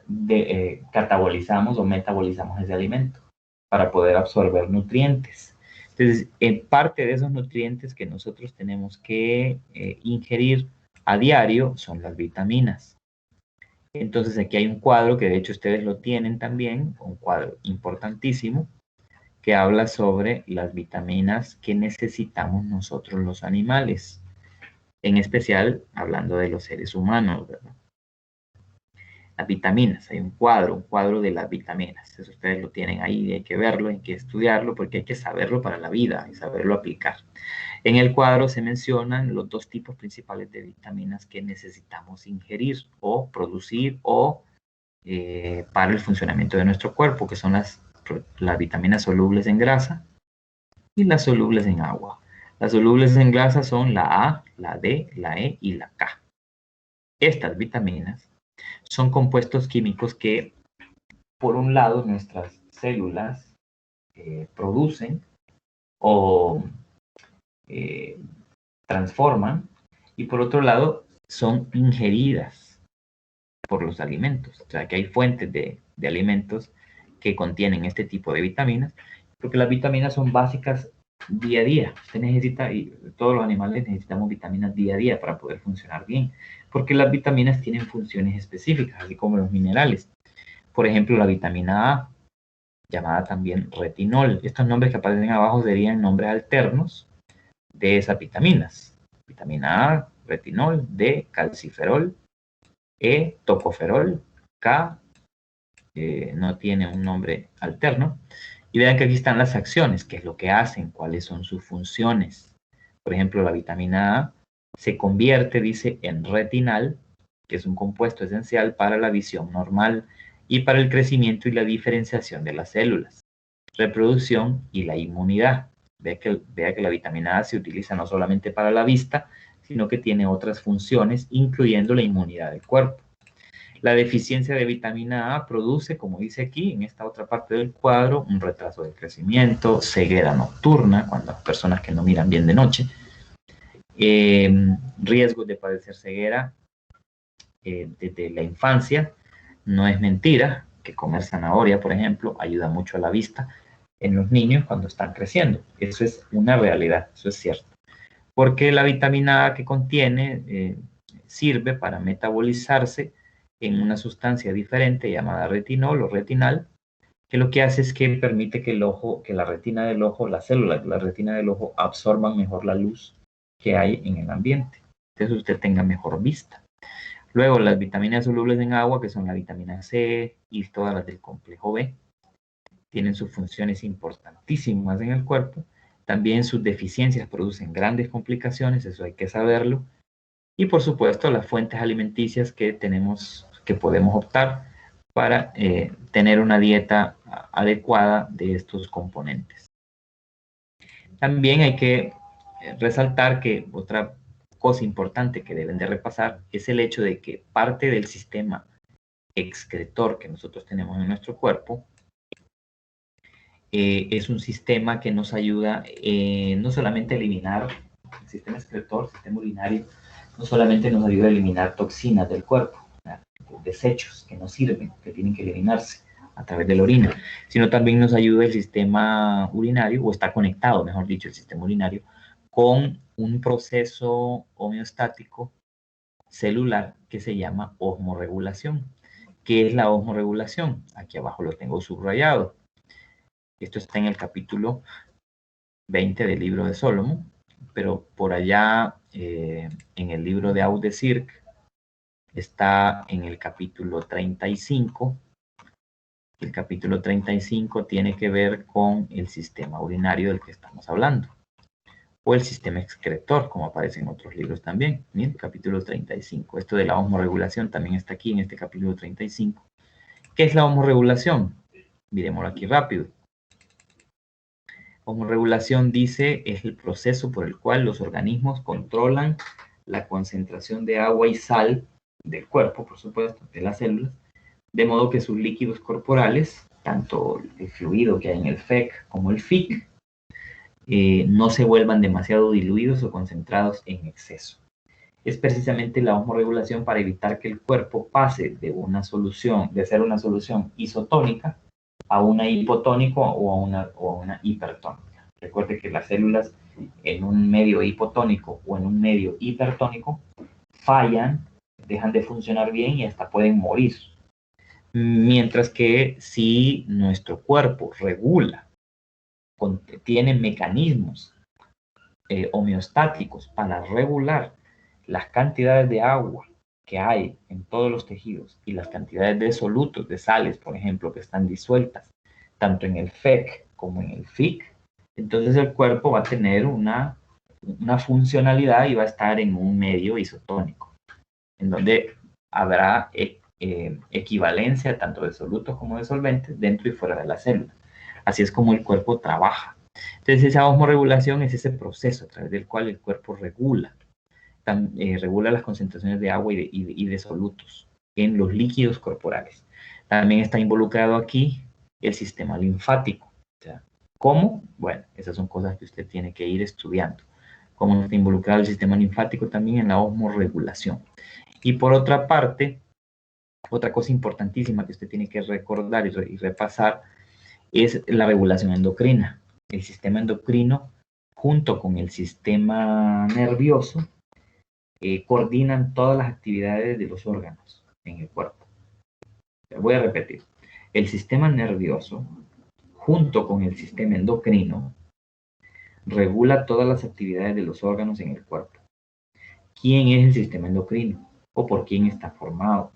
catabolizamos o metabolizamos ese alimento para poder absorber nutrientes. Entonces, parte de esos nutrientes que nosotros tenemos que ingerir a diario son las vitaminas. Entonces, aquí hay un cuadro que de hecho ustedes lo tienen también, un cuadro importantísimo, que habla sobre las vitaminas que necesitamos nosotros los animales, en especial hablando de los seres humanos, ¿verdad? Las vitaminas, hay un cuadro de las vitaminas. Eso ustedes lo tienen ahí, hay que verlo, hay que estudiarlo, porque hay que saberlo para la vida y saberlo aplicar. En el cuadro se mencionan los dos tipos principales de vitaminas que necesitamos ingerir o producir o para el funcionamiento de nuestro cuerpo, que son las vitaminas solubles en grasa y las solubles en agua. Las solubles en grasa son la A, la D, la E y la K. Estas vitaminas son compuestos químicos que, por un lado, nuestras células producen o transforman, y por otro lado, son ingeridas por los alimentos. O sea, que hay fuentes de alimentos que contienen este tipo de vitaminas, porque las vitaminas son básicas día a día. Usted necesita, y todos los animales necesitamos vitaminas día a día para poder funcionar bien, porque las vitaminas tienen funciones específicas, así como los minerales. Por ejemplo, la vitamina A, llamada también retinol. Estos nombres que aparecen abajo serían nombres alternos de esas vitaminas. Vitamina A, retinol; D, calciferol; E, tocoferol; K, no tiene un nombre alterno. Y vean que aquí están las acciones, qué es lo que hacen, cuáles son sus funciones. Por ejemplo, la vitamina A se convierte, dice, en retinal, que es un compuesto esencial para la visión normal y para el crecimiento y la diferenciación de las células, reproducción y la inmunidad. Vea que la vitamina A se utiliza no solamente para la vista, sino que tiene otras funciones, incluyendo la inmunidad del cuerpo. La deficiencia de vitamina A produce, como dice aquí, en esta otra parte del cuadro, un retraso del crecimiento, ceguera nocturna, cuando las personas que no miran bien de noche, riesgos de padecer ceguera desde la infancia. No es mentira que comer zanahoria, por ejemplo, ayuda mucho a la vista en los niños cuando están creciendo. Eso es una realidad, eso es cierto. Porque la vitamina A que contiene sirve para metabolizarse en una sustancia diferente llamada retinol o retinal, que lo que hace es que permite que el ojo, que la retina del ojo, las células de la retina del ojo absorban mejor la luz que hay en el ambiente. Entonces usted tenga mejor vista. Luego las vitaminas solubles en agua, que son la vitamina C y todas las del complejo B, tienen sus funciones importantísimas en el cuerpo. También sus deficiencias producen grandes complicaciones, eso hay que saberlo. Y por supuesto las fuentes alimenticias que podemos optar para tener una dieta adecuada de estos componentes. También hay que resaltar que otra cosa importante que deben de repasar es el hecho de que parte del sistema excretor que nosotros tenemos en nuestro cuerpo es un sistema que nos ayuda no solamente a eliminar el sistema excretor, el sistema urinario, no solamente nos ayuda a eliminar toxinas del cuerpo, desechos que no sirven, que tienen que eliminarse a través de la orina, sino también nos ayuda el sistema urinario, o está conectado, mejor dicho, el sistema urinario, con un proceso homeostático celular que se llama osmorregulación, ¿Qué es la osmorregulación? Aquí abajo lo tengo subrayado. Esto está en el capítulo 20 del libro de Solomon, pero por allá en el libro de Audesirc está en el capítulo 35. El capítulo 35 tiene que ver con el sistema urinario del que estamos hablando, o el sistema excretor, como aparece en otros libros también. Miren, capítulo 35. Esto de la osmorregulación también está aquí en este capítulo 35. ¿Qué es la osmorregulación? Miremoslo aquí rápido. Osmorregulación, dice, es el proceso por el cual los organismos controlan la concentración de agua y sal del cuerpo, por supuesto, de las células, de modo que sus líquidos corporales, tanto el fluido que hay en el FEC como el FIC, no se vuelvan demasiado diluidos o concentrados en exceso. Es precisamente la osmorregulación para evitar que el cuerpo pase de una solución, de ser una solución isotónica a una hipotónica o a una hipertónica. Recuerde que las células en un medio hipotónico o en un medio hipertónico fallan, dejan de funcionar bien y hasta pueden morir. Mientras que si nuestro cuerpo regula, tiene mecanismos homeostáticos para regular las cantidades de agua que hay en todos los tejidos y las cantidades de solutos, de sales, por ejemplo, que están disueltas tanto en el FEC como en el FIC, entonces el cuerpo va a tener una funcionalidad y va a estar en un medio isotónico, en donde habrá equivalencia tanto de solutos como de solventes dentro y fuera de la célula. Así es como el cuerpo trabaja. Entonces esa osmorregulación es ese proceso a través del cual el cuerpo regula las concentraciones de agua y de solutos en los líquidos corporales. También está involucrado aquí el sistema linfático. O sea, ¿cómo? Bueno, esas son cosas que usted tiene que ir estudiando. Cómo está involucrado el sistema linfático también en la osmorregulación. Y por otra parte, otra cosa importantísima que usted tiene que recordar y repasar es la regulación endocrina. El sistema endocrino, junto con el sistema nervioso, coordinan todas las actividades de los órganos en el cuerpo. Voy a repetir. El sistema nervioso, junto con el sistema endocrino, regula todas las actividades de los órganos en el cuerpo. ¿Quién es el sistema endocrino? ¿O por quién está formado?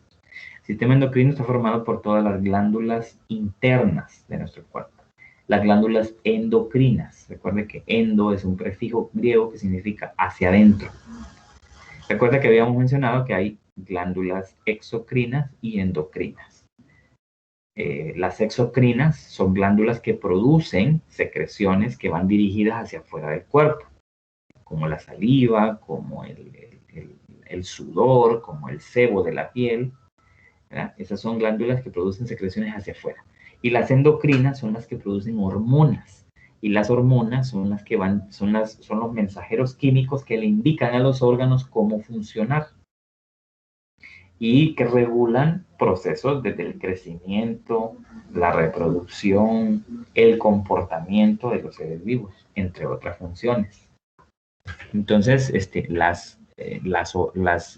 El sistema endocrino está formado por todas las glándulas internas de nuestro cuerpo. Las glándulas endocrinas. Recuerde que endo es un prefijo griego que significa hacia adentro. Recuerda que habíamos mencionado que hay glándulas exocrinas y endocrinas. Las exocrinas son glándulas que producen secreciones que van dirigidas hacia afuera del cuerpo, como la saliva, como el sudor, como el sebo de la piel. ¿Verdad? Esas son glándulas que producen secreciones hacia afuera. Y las endocrinas son las que producen hormonas. Y las hormonas son las que son los mensajeros químicos que le indican a los órganos cómo funcionar y que regulan procesos desde el crecimiento, la reproducción, el comportamiento de los seres vivos, entre otras funciones. Entonces, las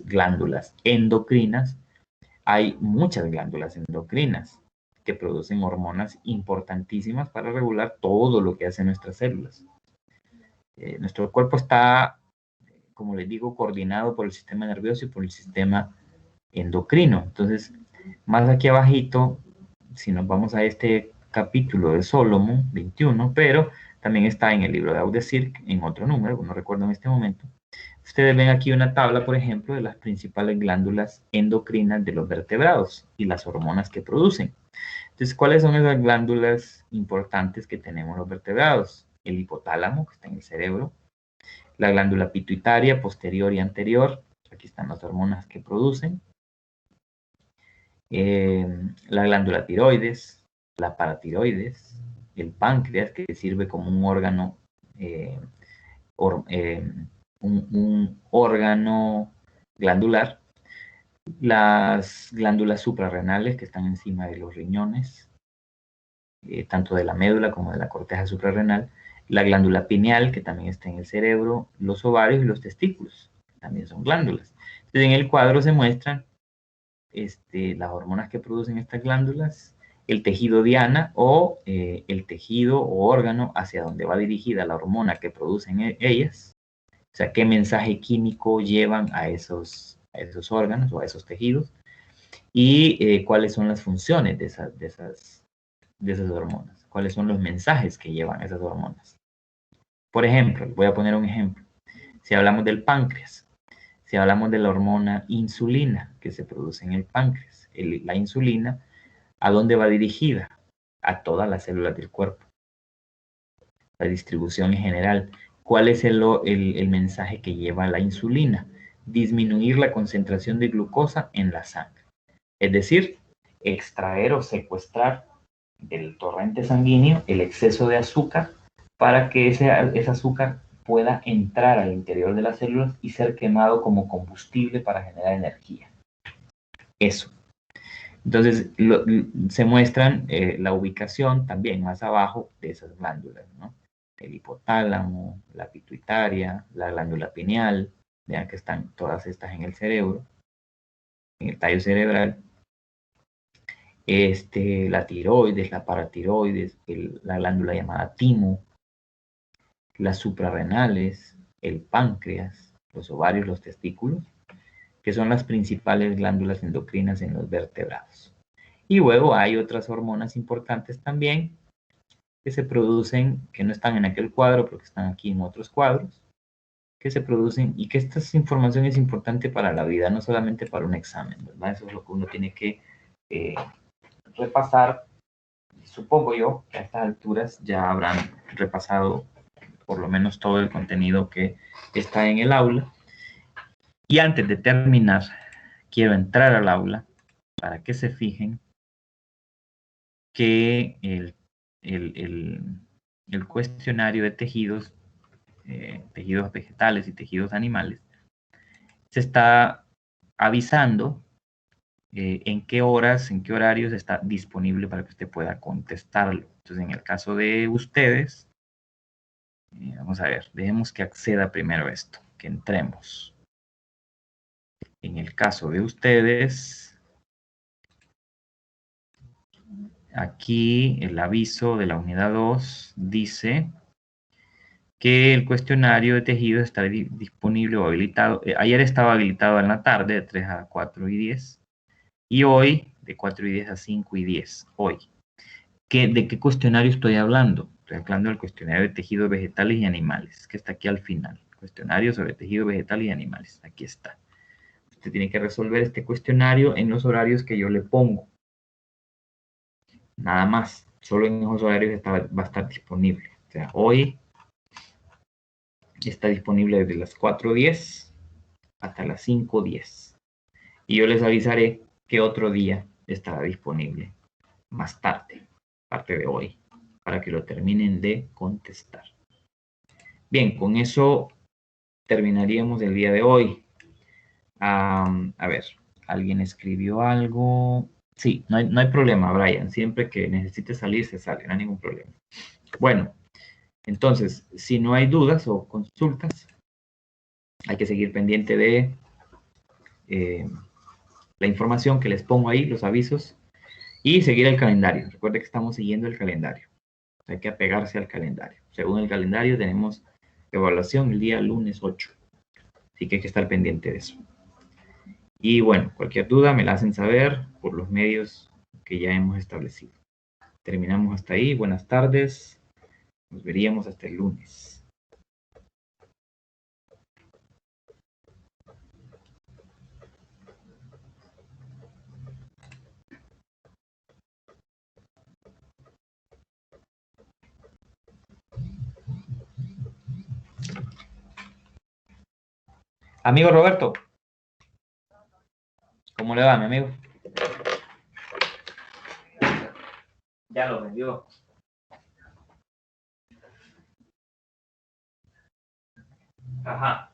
glándulas endocrinas, hay muchas glándulas endocrinas que producen hormonas importantísimas para regular todo lo que hacen nuestras células. Nuestro cuerpo está, como les digo, coordinado por el sistema nervioso y por el sistema endocrino. Entonces, más aquí abajito, si nos vamos a este capítulo de Solomon 21, pero también está en el libro de Audesirc, en otro número, no recuerdo en este momento. Ustedes ven aquí una tabla, por ejemplo, de las principales glándulas endocrinas de los vertebrados y las hormonas que producen. Entonces, ¿cuáles son esas glándulas importantes que tenemos los vertebrados? El hipotálamo, que está en el cerebro, la glándula pituitaria posterior y anterior, aquí están las hormonas que producen, la glándula tiroides, la paratiroides, el páncreas, que sirve como un órgano, un órgano glandular, las glándulas suprarrenales que están encima de los riñones, tanto de la médula como de la corteza suprarrenal, la glándula pineal, que también está en el cerebro, los ovarios y los testículos, también son glándulas. Entonces, en el cuadro se muestran las hormonas que producen estas glándulas, el tejido diana o el tejido o órgano hacia donde va dirigida la hormona que producen ellas. O sea, qué mensaje químico llevan a esos órganos o a esos tejidos y cuáles son las funciones de esas hormonas, cuáles son los mensajes que llevan esas hormonas. Por ejemplo, voy a poner un ejemplo. Si hablamos del páncreas, si hablamos de la hormona insulina que se produce en el páncreas, la insulina, ¿a dónde va dirigida? A todas las células del cuerpo. La distribución en general. ¿Cuál es el mensaje que lleva la insulina? Disminuir la concentración de glucosa en la sangre. Es decir, extraer o secuestrar del torrente sanguíneo el exceso de azúcar para que ese azúcar pueda entrar al interior de las células y ser quemado como combustible para generar energía. Eso. Entonces, se muestran la ubicación también más abajo de esas glándulas, ¿no? El hipotálamo, la pituitaria, la glándula pineal, vean que están todas estas en el cerebro, en el tallo cerebral. La tiroides, la paratiroides, la glándula llamada timo, las suprarrenales, el páncreas, los ovarios, los testículos, que son las principales glándulas endocrinas en los vertebrados. Y luego hay otras hormonas importantes también que se producen, que no están en aquel cuadro, porque están aquí en otros cuadros, que se producen y que esta información es importante para la vida, no solamente para un examen, ¿verdad? Eso es lo que uno tiene que repasar. Supongo yo que a estas alturas ya habrán repasado por lo menos todo el contenido que está en el aula. Y antes de terminar, quiero entrar al aula para que se fijen que el cuestionario de tejidos, tejidos vegetales y tejidos animales, se está avisando en qué horas, en qué horarios está disponible para que usted pueda contestarlo. Entonces, en el caso de ustedes, vamos a ver, dejemos que acceda primero esto, que entremos. En el caso de ustedes, aquí el aviso de la unidad 2 dice que el cuestionario de tejido está disponible o habilitado. Ayer estaba habilitado en la tarde de 3 a 4 y 10 y hoy de 4 y 10 a 5 y 10. Hoy. ¿De qué cuestionario estoy hablando? Estoy hablando del cuestionario de tejidos vegetales y animales, que está aquí al final. Cuestionario sobre tejido vegetal y animales. Aquí está. Usted tiene que resolver este cuestionario en los horarios que yo le pongo. Nada más. Solo en esos horarios va a estar disponible. O sea, hoy está disponible desde las 4:10 hasta las 5:10. Y yo les avisaré que otro día estará disponible más tarde, parte de hoy, para que lo terminen de contestar. Bien, con eso terminaríamos el día de hoy. A ver, ¿alguien escribió algo? Sí, no hay problema, Brian. Siempre que necesite salir, se sale, no hay ningún problema. Bueno, entonces, si no hay dudas o consultas, hay que seguir pendiente de la información que les pongo ahí, los avisos, y seguir el calendario. Recuerde que estamos siguiendo el calendario. Hay que apegarse al calendario. Según el calendario, tenemos evaluación el día lunes 8. Así que hay que estar pendiente de eso. Y bueno, cualquier duda me la hacen saber por los medios que ya hemos establecido. Terminamos hasta ahí. Buenas tardes. Nos veríamos hasta el lunes. Amigo Roberto, ¿cómo le va, mi amigo? Ya lo vendió. Ajá.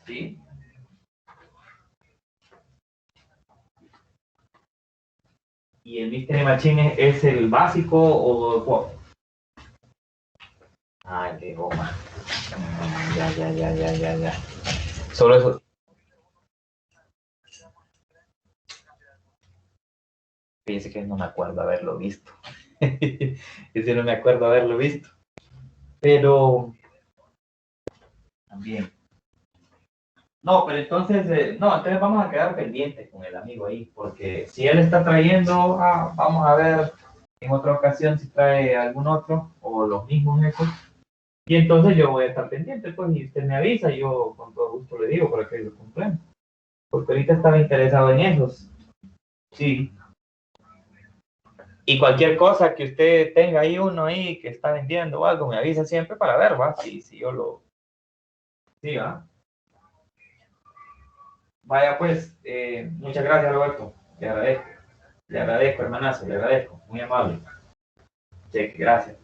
¿Sí? ¿Y el Mystery Machine es el básico o...? Ah, el de goma. Ya. Solo eso. Fíjese que no me acuerdo haberlo visto. Ese no me acuerdo haberlo visto. Pero también. No, pero entonces, no, entonces vamos a quedar pendientes con el amigo ahí, porque si él está trayendo, vamos a ver en otra ocasión si trae algún otro o los mismos ecos. Y entonces yo voy a estar pendiente, pues, y usted me avisa, y yo con todo gusto le digo para que lo compremos. Porque ahorita estaba interesado en esos. Sí. Y cualquier cosa que usted tenga ahí uno ahí que está vendiendo o algo, me avisa siempre para ver, va, si yo lo. Sí, va. Vaya, pues, muchas gracias, Roberto. Le agradezco. Le agradezco, hermanazo, le agradezco. Muy amable. Sí, gracias.